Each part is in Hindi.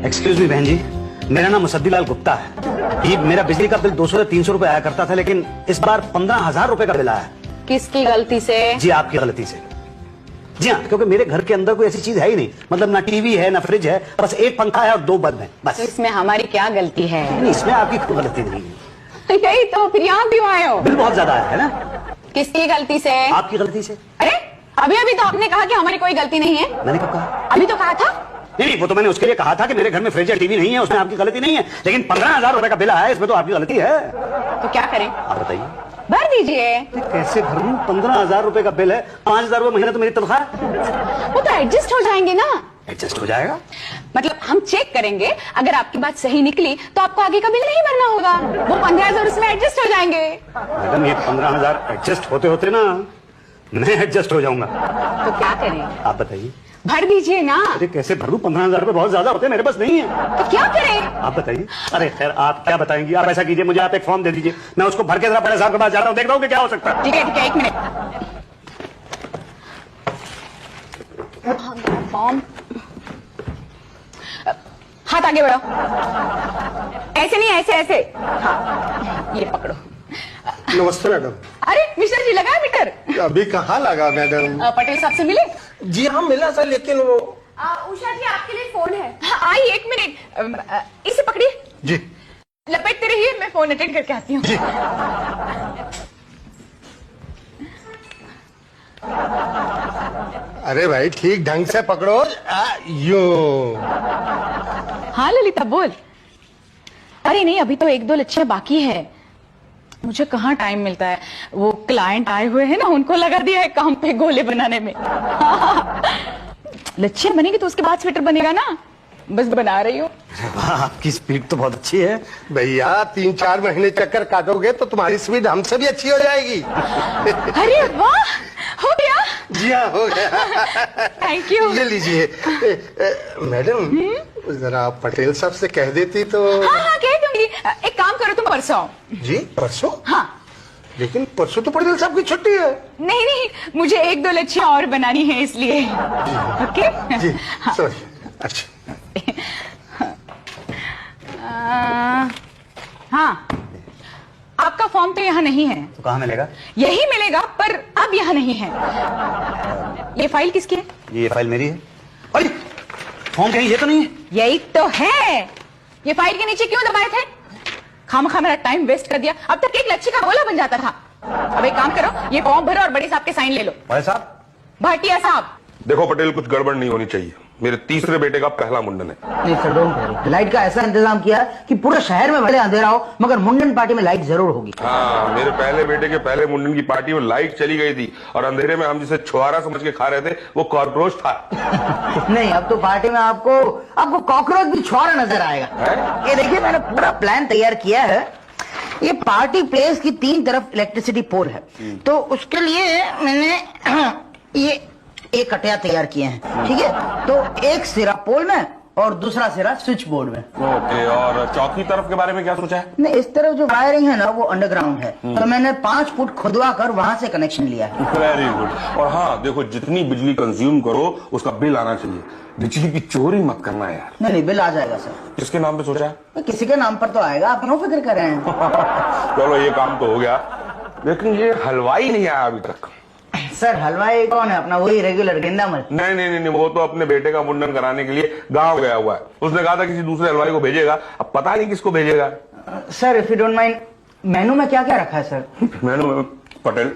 एक्सक्यूज मी बहन जी, मेरा नाम मुसद्दीलाल गुप्ता है। ये मेरा बिजली का बिल 200 से 300 रुपए आया करता था, लेकिन इस बार 15,000 रुपए का बिल आया। किसकी गलती से? जी आपकी गलती से। जी हाँ, क्योंकि मेरे घर के अंदर कोई ऐसी चीज है ही नहीं, मतलब ना टीवी है ना फ्रिज है, बस एक पंखा है और 2 बल्ब है बस। तो इसमें हमारी क्या गलती है? नहीं, इसमें आपकी कोई गलती नहीं है। यही तो, फिर यहाँ क्यों आए हो? बिल बहुत ज्यादा है ना। किसकी गलती से? आपकी गलती से। अरे अभी अभी तो आपने कहा कि हमारी कोई गलती नहीं है। मैंने कब कहा? अभी तो कहा था। नहीं, वो तो मैंने उसके लिए कहा था कि मेरे घर में फ्रिज या टीवी नहीं है, उसमें आपकी गलती नहीं है, लेकिन 15,000 रुपए का बिल आया है, इसमें तो आपकी गलती है। तो क्या करें? आप बताइए। भर दीजिए। कैसे भरूं? 15,000 रुपए का बिल है, 5,000 रुपए महीना तो मेरी तनख्वाह है। वो तो एडजस्ट हो जाएंगे ना। एडजस्ट हो जाएगा? मतलब हम चेक करेंगे, अगर आपकी बात सही निकली तो आपको आगे का बिल नहीं भरना होगा, वो 15,000 उसमें एडजस्ट हो जाएंगे। मैडम, ये 15,000 एडजस्ट होते होते ना मैं एडजस्ट हो जाऊंगा। तो क्या करें? आप बताइए। भर दीजिए ना। अरे कैसे भरूं? 15,000 रुपए बहुत ज्यादा होते हैं, मेरे पास नहीं है। तो क्या करें? आप बताइए। अरे खैर, आप क्या बताएंगी? आप ऐसा कीजिए, मुझे आप एक फॉर्म दे दीजिए, मैं उसको भर के जरा बड़े साहब के पास जा रहा हूँ, देखता हूँ कि क्या हो सकता है। ठीक है, 1 मिनट। फॉर्म, हाथ आगे बढ़ाओ। ऐसे नहीं, ऐसे ऐसे। हाँ, ये पकड़ो। नमस्ते मैडम। अरे मिश्रा जी, लगा मीटर? अभी कहाँ लगा मैडम? पटेल साहब से मिले? जी हाँ मिला सर, लेकिन वो उषा जी, आपके लिए फोन है। हाँ, आई 1 मिनट। इसे पकड़िए। जी लपेटते रहिए, मैं फोन अटेंड करके आती हूँ। अरे भाई ठीक ढंग से पकड़ो। यूं। हाँ ललिता, बोल। अरे नहीं, अभी तो 1-2 लच्छियां बाकी है, मुझे कहाँ टाइम मिलता है। वो क्लाइंट आए हुए हैं ना, उनको लगा दिया है काम पे गोले बनाने में। लच्छियां बनेगी तो उसके बाद स्वेटर बनेगा ना, बस बना रही हूँ। आपकी स्पीड तो बहुत अच्छी है भैया, 3-4 महीने चक्कर काटोगे तो तुम्हारी स्पीड हमसे भी अच्छी हो जाएगी। अरे वाह, हो गया। जी हाँ, हो गया। Thank you. ये लीजिए। मैडम, जरा आप पटेल साहब से कह देती तो। हाँ, कह दूंगी। एक काम करो, तुम परसों आओ। जी परसों? हाँ। लेकिन परसों तो पटेल साहब की छुट्टी है। नहीं नहीं, मुझे 1-2 लच्छियां और बनानी है, इसलिए। ओके जी सॉरी। अच्छा। हाँ, आपका फॉर्म तो यहाँ नहीं है। तो कहाँ मिलेगा? यही मिलेगा, पर अब यहाँ नहीं है। ये फाइल किसकी है? ये फाइल मेरी है। अरे फॉर्म कहीं ये तो नहीं है? यही तो है। ये फाइल के नीचे क्यों दबाए थे? खामखा मेरा टाइम वेस्ट कर दिया, अब तक एक लच्छी का गोला बन जाता था। अब एक काम करो, ये फॉर्म भरो और बड़े साहब के साइन ले लो। बड़े साहब? भाटिया साहब। देखो पटेल, कुछ गड़बड़ नहीं होनी चाहिए, मेरे तीसरे बेटे का पहला मुंडन है। नहीं सर, डोंट वरी। लाइट का ऐसा इंतजाम किया है कि पूरे शहर में भले अंधेरा हो, मगर मुंडन पार्टी में लाइट जरूर होगी। हाँ, मेरे पहले बेटे के पहले मुंडन की पार्टी में लाइट चली गई थी और अंधेरे में हम जिसे छुआरा समझ के खा रहे थे वो कॉकरोच था। नहीं, अब तो पार्टी में आपको कॉकरोच भी छोड़ा नजर आएगा। ये देखिए, मैंने पूरा प्लान तैयार किया है। ये पार्टी प्लेस की 3 तरफ इलेक्ट्रिसिटी पोल है, तो उसके लिए मैंने ये एक कटिया तैयार किए हैं। ठीक है, तो एक सिरा पोल में और दूसरा सिरा स्विच बोर्ड में। ओके, और चौथी तरफ के बारे में क्या सोचा है? नहीं, इस तरफ जो वायरिंग है ना, वो अंडरग्राउंड है, तो मैंने 5 फुट खुदवा कर वहां से कनेक्शन लिया है। Very good. और हाँ देखो, जितनी बिजली कंज्यूम करो उसका बिल आना चाहिए, बिजली की चोरी मत करना यार। नहीं, बिल आ जाएगा सर। किसके नाम पे सोचा है? किसी के नाम पर तो आएगा, आप क्यों फिक्र कर रहे हैं? चलो ये काम तो हो गया, लेकिन ये हलवाई नहीं आया अभी तक। सर, हलवाई कौन है? अपना वही रेगुलर गेंदा मत। नहीं नहीं नहीं, वो तो अपने बेटे का मुंडन कराने के लिए गांव गया हुआ है। उसने कहा था किसी दूसरे हलवाई को भेजेगा, अब पता नहीं किसको भेजेगा। Sir, if you don't mind, मेनू में क्या क्या रखा है सर? मेनू पटेल,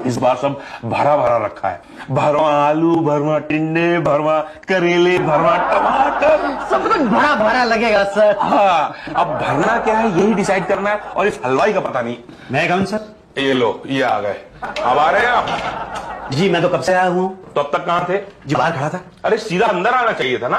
इस बार सब भरा भरा रखा है। भरवा आलू, भरवा टिंडे, भरवा करेले, भरवा टमाटर, सब कुछ भरा भरा लगेगा सर। हाँ, अब भरना क्या है यही डिसाइड करना है, और इस हलवाई का पता नहीं। मैं कहूँ सर? ये लो, ये आ गए। अब आ रहे हैं आप? जी मैं तो कब से आया हुआ हूँ। तो अब तक कहाँ थे? जी बाहर खड़ा था। अरे सीधा अंदर आना चाहिए था ना।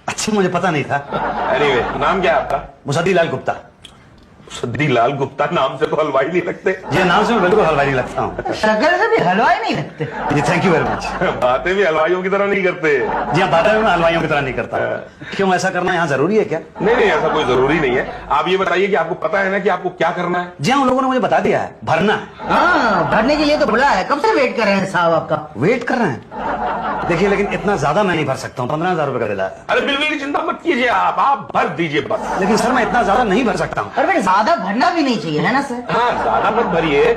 अच्छा, मुझे पता नहीं था। एनीवे, नाम क्या है आपका? मुसद्दीलाल गुप्ता। मुसद्दीलाल गुप्ता नाम से तो हलवाई नहीं लगते। ये नाम से मैं बिल्कुल हलवाई नहीं लगता हूँ। शक्ल से भी हलवाई नहीं लगते। जी थैंक यू वेरी मच। बातें भी हलवाइयों की तरह नहीं करते। जी हाँ, बातें मैं हलवाइयों की तरह नहीं करता। क्यों, ऐसा करना यहाँ जरूरी है क्या? नहीं नहीं, ऐसा कोई जरूरी नहीं है। आप ये बताइए कि आपको पता है ना कि आपको क्या करना है? जी हाँ, उन लोगों ने मुझे बता दिया है, भरना है। हाँ, भरने के लिए तो बुला है, कब से वेट कर रहे हैं साहब आपका। वेट कर रहे हैं? देखिए लेकिन इतना ज्यादा मैं नहीं भर सकता हूँ, 15,000 रुपए का बिल है। अरे बिल्कुल की चिंता मत कीजिए, आप भर दीजिए बस। लेकिन सर मैं इतना ज्यादा नहीं भर सकता हूँ। और फिर ज्यादा भरना भी नहीं चाहिए, है ना सर? हाँ, ज्यादा मत भरिए,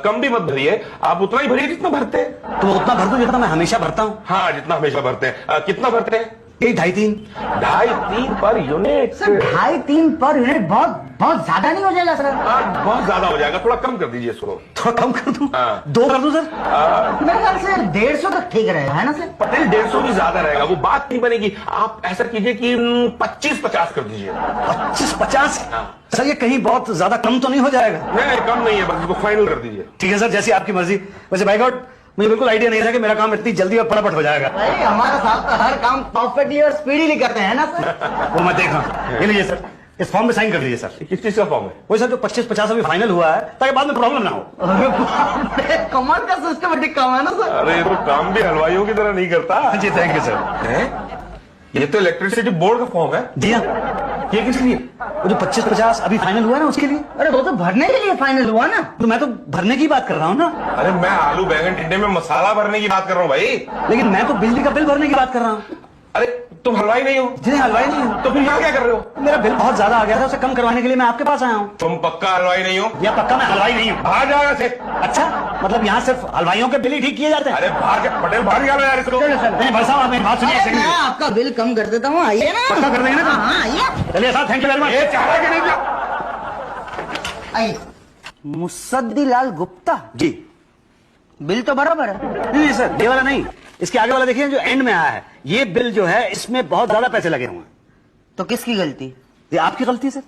कम भी मत भरिए, आप उतना ही भरिए जितना भरते हैं। तो उतना भर दूं जितना मैं हमेशा भरता हूँ। हाँ, जितना हमेशा भरते हैं। कितना भरते हैं? 2.5-3 2.5-3 per unit. Sir 2.5-3 per unit बहुत बहुत ज्यादा नहीं हो जाएगा सर? बहुत ज्यादा हो जाएगा, थोड़ा कम कर दीजिए इसको। थोड़ा कम कर दूं? हाँ। 2 कर दूं सर? मेरे ख्याल से 150 तक ठीक रहेगा, है ना सर? पटेल 150 भी ज्यादा रहेगा, वो बात नहीं बनेगी। आप ऐसा कीजिए कि 25-50 कर दीजिए। 25-50? हाँ। सर ये कहीं बहुत ज्यादा कम तो नहीं हो जाएगा? नहीं, कम नहीं है, बस इसको फाइनल कर दीजिए। ठीक है सर, जैसी आपकी मर्जी। वैसे बाय गॉड मुझे बिल्कुल आइडिया नहीं था कि मेरा काम इतनी जल्दी और फटाफट हो जाएगा। भाई हमारा साहब तो हर काम परफेक्टली और स्पीडीली करते हैं ना सर? वो मैं देख रहा हूँ। ये लीजिए सर, इस फॉर्म में साइन कर लीजिए सर। किस चीज का फॉर्म है? वही सर जो 25-50 अभी फाइनल हुआ है, ताकि बाद में प्रॉब्लम ना हो। अरे बाप रे, कमाल का सिस्टमेटिक काम है ना सर? अरे ये तो काम भी हलवाइयों की तरह नहीं करता। जी थैंक यू सर। हैं? ये तो इलेक्ट्रिसिटी बोर्ड का फॉर्म है। जी हाँ, ये किस लिए? वो जो 25-50 अभी फाइनल हुआ है ना, उसके लिए। अरे वो तो भरने के लिए फाइनल हुआ ना? तो मैं तो भरने की बात कर रहा हूँ ना। अरे मैं आलू बैंगन टिंडे में मसाला भरने की बात कर रहा हूँ भाई। लेकिन मैं तो बिजली का बिल भरने की बात कर रहा हूँ। अरे तुम हलवाई नहीं हो? जी हलवाई नहीं हूँ। तो फिर यहाँ क्या कर रहे हो? मेरा बिल बहुत ज्यादा आ गया था, उसे कम करवाने के लिए मैं आपके पास आया हूँ। तुम पक्का हलवाई नहीं हो? या पक्का मैं हलवाई नहीं हूँ। बाहर जाओ यहाँ से। अच्छा, मतलब यहाँ सिर्फ हलवाइयों के बिल ही ठीक किए जाते हैं? अरे बाहर के पटेल बाहर निकालो यार इसको। नहीं भाई साहब, आप मेरी बात सुनिए। अरे मैं आपका बिल कम कर देता हूँ, आइए ना। पक्का कर देंगे ना? हाँ आइए। चलिए साहब, थैंक यू वेरी मच। ये चाह रहा कि नहीं जा? आइए। मुसद्दीलाल गुप्ता, जी बिल तो बराबर है। नहीं सर, ये वाला नहीं, इसके आगे वाला देखिए जो एंड में आया है। ये बिल जो है इसमें बहुत ज्यादा पैसे लगे हुए हैं। तो किसकी गलती? ये आपकी गलती है सर।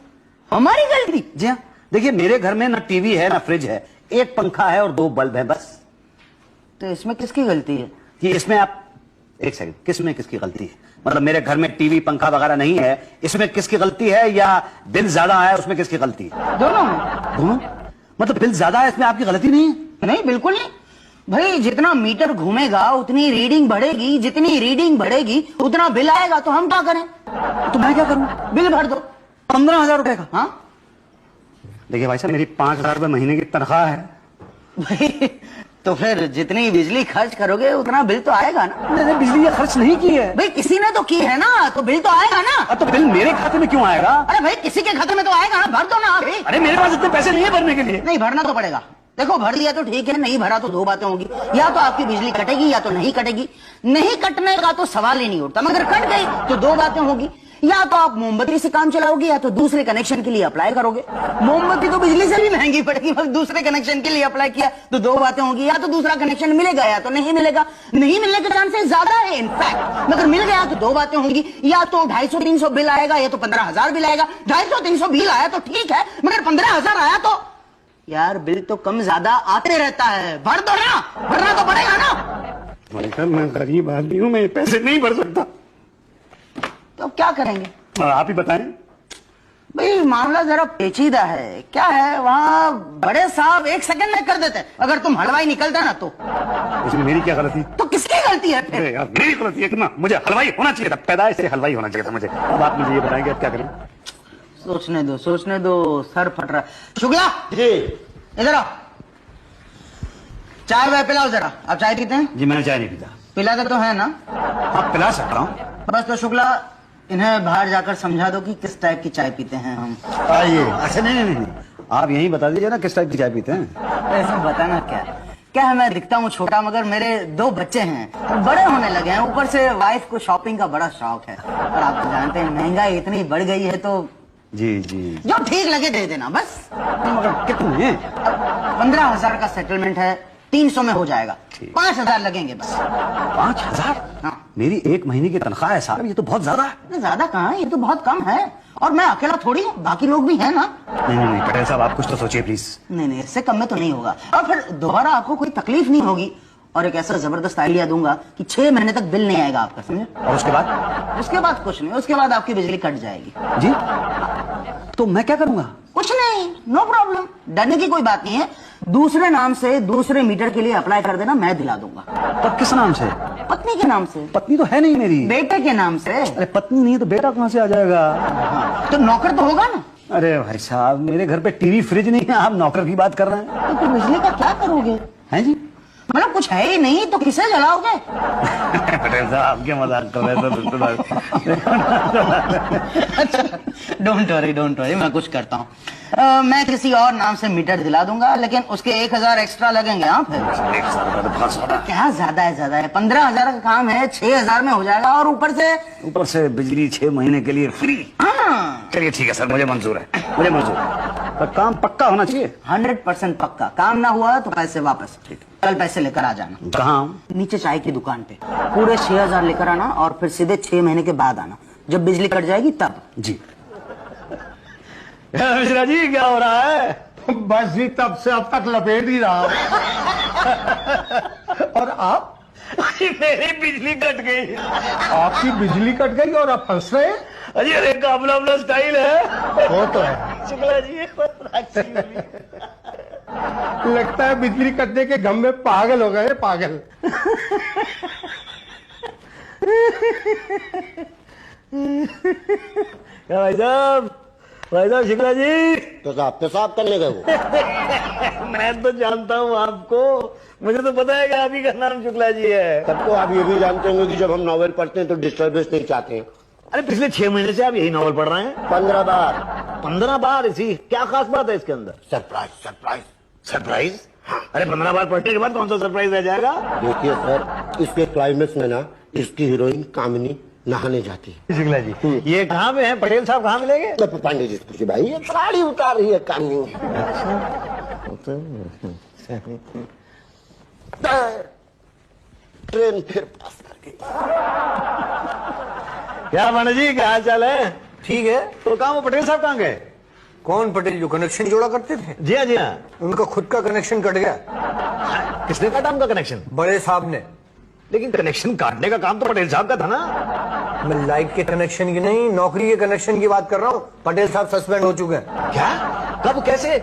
हमारी गलती? जी हाँ, देखिए मेरे घर में ना टीवी है ना फ्रिज है, एक पंखा है और 2 बल्ब है बस। तो इसमें किसकी गलती है? कि इसमें आप एक सेकंड, किसमें किसकी गलती है? मतलब मेरे घर में टीवी पंखा वगैरह नहीं है, इसमें किसकी गलती है? या बिल ज्यादा आया उसमें किसकी गलती है? दोनों में। दोनों? मतलब बिल ज्यादा है, इसमें आपकी गलती नहीं है? नहीं बिल्कुल नहीं भाई, जितना मीटर घूमेगा उतनी रीडिंग बढ़ेगी, जितनी रीडिंग बढ़ेगी उतना बिल आएगा। तो हम क्या करें? तो मैं क्या करूं? बिल भर दो 15,000 रुपए का। हाँ देखिए भाई साहब, मेरी 5,000 रुपए महीने की तनख्वाह है। भाई तो फिर जितनी बिजली खर्च करोगे उतना बिल तो आएगा ना? मैंने बिजली का खर्च नहीं की है। भाई किसी ने तो की है ना, तो बिल तो आएगा ना? तो बिल मेरे खाते में क्यों आएगा? अरे भाई किसी के खाते में तो आएगा ना, भर दो ना भाई। अरे मेरे पास इतने पैसे नहीं है भरने के लिए। नहीं भरना तो पड़ेगा। देखो भर दिया तो ठीक है, नहीं भरा तो 2 बातें होंगी, या तो आपकी बिजली कटेगी या तो नहीं कटेगी। नहीं कटने का तो सवाल ही नहीं उठता, मगर कट गई तो 2 बातें होगी, या तो आप मोमबत्ती से काम चलाओगे या तो दूसरे कनेक्शन के लिए अप्लाई करोगे। मोमबत्ती तो बिजली से भी महंगी पड़ेगी, बस दूसरे कनेक्शन के लिए अप्लाई किया तो 2 बातें होंगी, या तो दूसरा कनेक्शन मिलेगा या तो नहीं मिलेगा। नहीं मिलने के चांसेस ज्यादा है इनफैक्ट, मगर मिल गया तो 2 बातें होंगी, या तो 250-300 बिल आएगा या तो 15,000 बिल आएगा। 250-300 बिल आया तो ठीक है, मगर 15,000 आया तो यार बिल तो कम ज्यादा आते रहता है, भर दो ना, भरना तो पड़ेगा ना। भाई साहब मैं गरीब आदमी हूँ, मैं पैसे नहीं भर सकता। तो अब क्या करेंगे? आप ही बताएं। भाई मामला जरा पेचीदा है। क्या है वहाँ बड़े साहब 1 सेकंड में कर देते, अगर तुम हलवाई निकलता ना तो। इसमें मेरी क्या गलती? तो किसकी गलती है फिर? अरे यार मेरी गलती है ना, मुझे हलवाई होना चाहिए था, पैदाइश से हलवाई होना चाहिए था मुझे। अब आप मुझे ये बताएंगे अब क्या करें? सोचने दो, सर फट रहा है। शुक्ला जी इधर आओ, चाय वाय पिलाओ जरा। आप चाय पीते हैं? जी मैंने चाय नहीं पीता। पिलाते तो है ना? आप पिला सकता हूँ। बस तो शुक्ला इन्हें बाहर जाकर समझा दो कि किस टाइप की चाय पीते हैं हम। आइए। अच्छा नहीं, आप यही बता दीजिए ना किस टाइप की चाय पीते हैं। ऐसे बताना क्या है, मैं दिखता हूँ छोटा मगर मेरे 2 बच्चे हैं, तो बड़े होने लगे हैं। ऊपर से वाइफ को शॉपिंग का बड़ा शौक है, और आप तो जानते हैं महंगाई इतनी बढ़ गई है, तो जी जो ठीक लगे दे देना बस। मगर कितने? 15,000 का सेटलमेंट है, 300 में हो जाएगा। ठीक। 5,000 लगेंगे बस। 5,000? हाँ। मेरी 1 महीने की तनख्वाह है साहब, ये तो बहुत ज्यादा है। ज्यादा कहाँ है, ये तो बहुत कम है, और मैं अकेला थोड़ी हूँ, बाकी लोग भी हैं ना। नहीं पटेल साहब, आप कुछ तो सोचिए प्लीज। नहीं इससे कम में तो नहीं होगा, और फिर दोबारा आपको कोई तकलीफ नहीं होगी। और एक ऐसा जबरदस्त आइडिया दूंगा कि 6 महीने तक बिल नहीं आएगा आपका, समझे? और उसके बाद? उसके बाद कुछ नहीं, उसके बाद आपकी बिजली कट जाएगी। जी तो मैं क्या करूंगा? कुछ नहीं, नो प्रॉब्लम, डरने की कोई बात नहीं है। दूसरे नाम से दूसरे मीटर के लिए अप्लाई कर देना, मैं दिला दूंगा। तब किस नाम से? पत्नी के नाम से। पत्नी तो है नहीं मेरी। बेटे के नाम से। अरे पत्नी नहीं तो बेटा कहाँ से आ जाएगा? हाँ, तो नौकर तो होगा ना? अरे भाई साहब, मेरे घर पे टीवी फ्रिज नहीं है, आप नौकर की बात कर रहे हैं? तो बिजली का क्या करोगे? हैं जी? मतलब कुछ है ही नहीं तो किसे जलाओगे? पटेल साहब आपके मजाक कर रहे थे बिल्कुल। अच्छा, डोंट वरी, मैं कुछ करता हूँ। मैं किसी और नाम से मीटर दिला दूंगा, लेकिन उसके 1000 एक्स्ट्रा लगेंगे। हाँ फिर क्या ज्यादा है 15,000 का काम है, 6,000 में हो जाएगा, और ऊपर से बिजली 6 महीने के लिए फ्री। हाँ चलिए ठीक है सर, मुझे मंजूर है, मुझे मंजूर है, पर काम पक्का होना चाहिए। 100% पक्का। काम ना हुआ तो पैसे वापस। कल पैसे लेकर आ जाना। कहाँ? नीचे चाय की दुकान पे पूरे 6,000 लेकर आना, और फिर सीधे 6 महीने के बाद आना, जब बिजली कट जाएगी तब। जी। मिश्रा जी क्या हो रहा है? बस जी तब से अब तक लपेट ही रहा। और आप? मेरी बिजली कट गई। आपकी बिजली कट गई और आप हंस रहे हैं? अजी अरे का अपना स्टाइल है। वो तो है। शुक्ला जी लगता है बिजली कटने के गम में पागल हो गए, पागल। क्या भाई साहब शुक्ला जी? तो साहब पेशाब करने गए वो? मैं तो जानता हूँ आपको, मुझे तो पता है कि आप ही का नाम शुक्ला जी है। तब तो आप ये भी जानते होंगे कि जब हम नॉवेल पढ़ते हैं तो डिस्टर्बेंस नहीं चाहते हैं। अरे पिछले 6 महीने से आप यही नॉवल पढ़ रहे हैं? 15 बार। 15 बार? इसी क्या खास बात है इसके अंदर? Surprise surprise. सरप्राइज? अरे 15 बार पढ़ने के बाद कौन सा सरप्राइज रह जाएगा? देखिए सर, इसके क्लाइमेक्स में ना इसकी हीरोइन कामिनी नहाने जाती है। शुक्ला जी ये कहाँ पे है? पटेल साहब कहाँ मिलेंगे? तो पांडे जी से पूछिए भाई, ये साड़ी उतार रही है कामिनी। ट्रेन फिर पास कर गई। क्या पांडे जी क्या हाल चाल है? ठीक है। तो कहाँ वो पटेल साहब कहाँ गए? कौन पटेल? जो कनेक्शन जोड़ा करते थे? जी हाँ जी हाँ। उनका खुद का कनेक्शन कट गया। किसने काटा उनका कनेक्शन? बड़े साहब ने। लेकिन कनेक्शन काटने का काम तो पटेल साहब का था ना। मैं लाइट के कनेक्शन की नहीं, नौकरी के कनेक्शन की बात कर रहा हूँ। पटेल साहब सस्पेंड हो चुके हैं। क्या? कब? कैसे?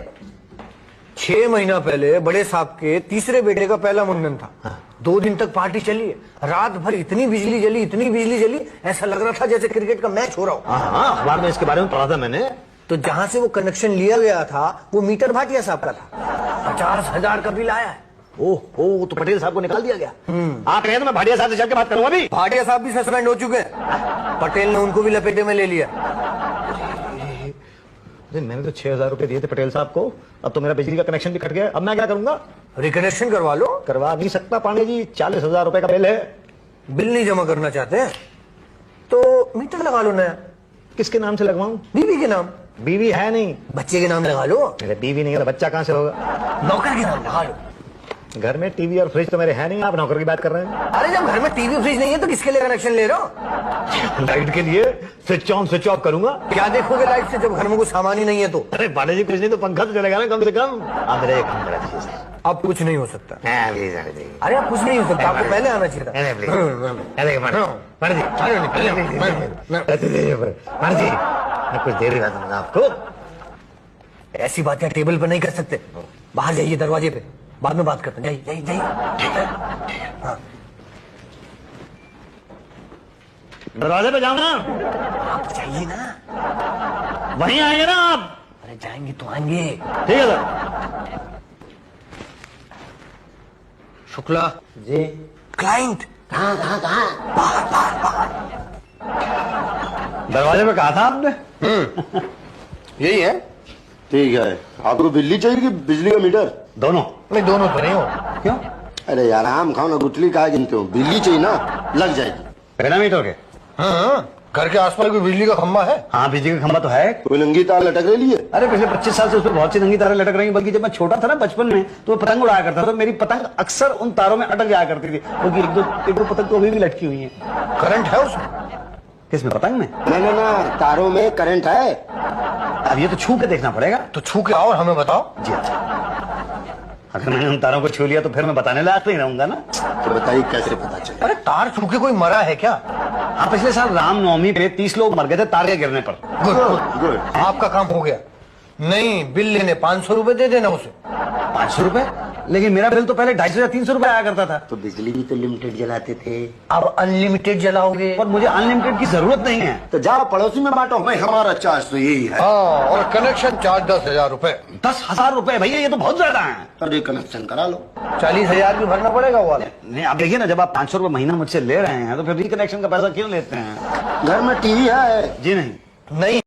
6 महीना पहले बड़े साहब के तीसरे बेटे का पहला मुंडन था। 2 दिन तक पार्टी चली है, रात भर इतनी बिजली जली, ऐसा लग रहा था जैसे क्रिकेट का मैच हो रहा हो। हाँ, अखबार में इसके बारे में पढ़ा था मैंने। तो जहां से वो कनेक्शन लिया गया था वो मीटर भाटिया साहब का था। 50,000 का बिल आया है। ओह, तो पटेल साहब को निकाल दिया गया। आप कहें तो मैं भाटिया साहब से चल के बात करूंगा अभी। भाटिया साहब भी सस्पेंड हो चुके हैं। पटेल ने उनको भी लपेटे में ले लिया। मैंने तो 6,000 रुपए दिए थे पटेल साहब को, अब तो मेरा बिजली का कनेक्शन भी कट गया। अब मैं क्या करूंगा? रिकनेक्शन करवा लो। करवा नहीं सकता पांडे जी, 40,000 रुपए का बिल है। बिल नहीं जमा करना चाहते हैं तो मीटर लगा लो नया। किसके नाम से लगवाऊं? बीवी के नाम। बीवी है नहीं। बच्चे के नाम लगा लो। मेरे बीवी नहीं है तो बच्चा कहां से होगा? नौकर के नाम लगा लो। घर में टीवी और फ्रिज तो मेरे है नहीं, आप नौकर की बात कर रहे हैं? अरे जब घर में टीवी फ्रिज नहीं है तो किसके लिए कनेक्शन ले रहे हो? लाइट के लिए स्विच ऑन स्विच ऑफ करूंगा। क्या देखोगे लाइट से जब घर में कुछ सामान ही नहीं है तो? अरे पांडे जी कुछ नहीं तो पंखा तो चलेगा ना कम से कम। आप मेरे एक काम करा दीजिए। अब कुछ नहीं हो सकता। प्लीज अरे अब कुछ नहीं हो सकता, आपको पहले आना चाहिए था। कुछ देर बाद दूंगा आपको। ऐसी बातें टेबल पर नहीं कर सकते। बाहर जाइए दरवाजे पे, बाद में बात करते हैं। जाइए। हाँ। दरवाजे पे जाओ ना। आप जाइए ना। वहीं आएंगे ना आप? अरे जाएंगे तो आएंगे। ठीक है सर। शुक्ला जी क्लाइंट कहाँ? दरवाजे पे कहा था आपने? यही है। ठीक है, आपको बिजली चाहिए कि बिजली का मीटर? दोनों। नहीं दोनों तो नहीं हो। क्यों? अरे यार आम खाओ ना, गुठली कहा गिनते हो? बिजली चाहिए ना, लग जाएगी। बिना मीटर के? हाँ, घर के आसपास कोई बिजली का खंभा है? हाँ बिजली का खंभा तो है। कोई नंगी तार लटक रही है? अरे पिछले 25 साल से उस पर बहुत सी नंगी तारें लटक रही हैं। बल्कि जब मैं छोटा था ना बचपन में तो मैं पतंग उड़ाया करता था, मेरी पतंग अक्सर उन तारों में अटक जाया करती थी, क्योंकि एक दो पतंग तो अभी भी लटकी हुई है। करंट है उसमें? किसमें? पतंग में? ना तारों में करंट है। अब ये तो छू के देखना पड़ेगा। तो छू के आओ और हमें बताओ। जी अच्छा। अगर मैंने उन तारों को छू लिया तो फिर मैं बताने लायक नहीं रहूंगा ना। तो बताइए कैसे पता चले? अरे तार छू के कोई मरा है क्या? हाँ पिछले साल रामनवमी पे 30 लोग मर गए थे तार के गिरने पर। गुड, आपका काम हो गया। नहीं, बिल लेने 500 रुपए दे देना उसे। 500 रुपए? लेकिन मेरा बिल तो पहले 250 या 300 रुपए आया करता था। तो बिजली भी तो लिमिटेड जलाते थे। अब अनलिमिटेड जलाओगे। और मुझे अनलिमिटेड की जरूरत नहीं है। तो जाओ पड़ोसी में बांटो। भाई हमारा चार्ज तो यही है। हाँ, और कनेक्शन चार्ज 10,000 रुपए। 10,000 रुपए भैया, ये तो बहुत ज्यादा है। अरे कनेक्शन करा लो। 40,000 भी भरना पड़ेगा वो वाला। नहीं, आप देखिए ना, जब आप 500 रुपए महीना मुझसे ले रहे हैं तो फिर रिकनेक्शन का पैसा क्यों लेते हैं? घर में टीवी है? जी नहीं। नहीं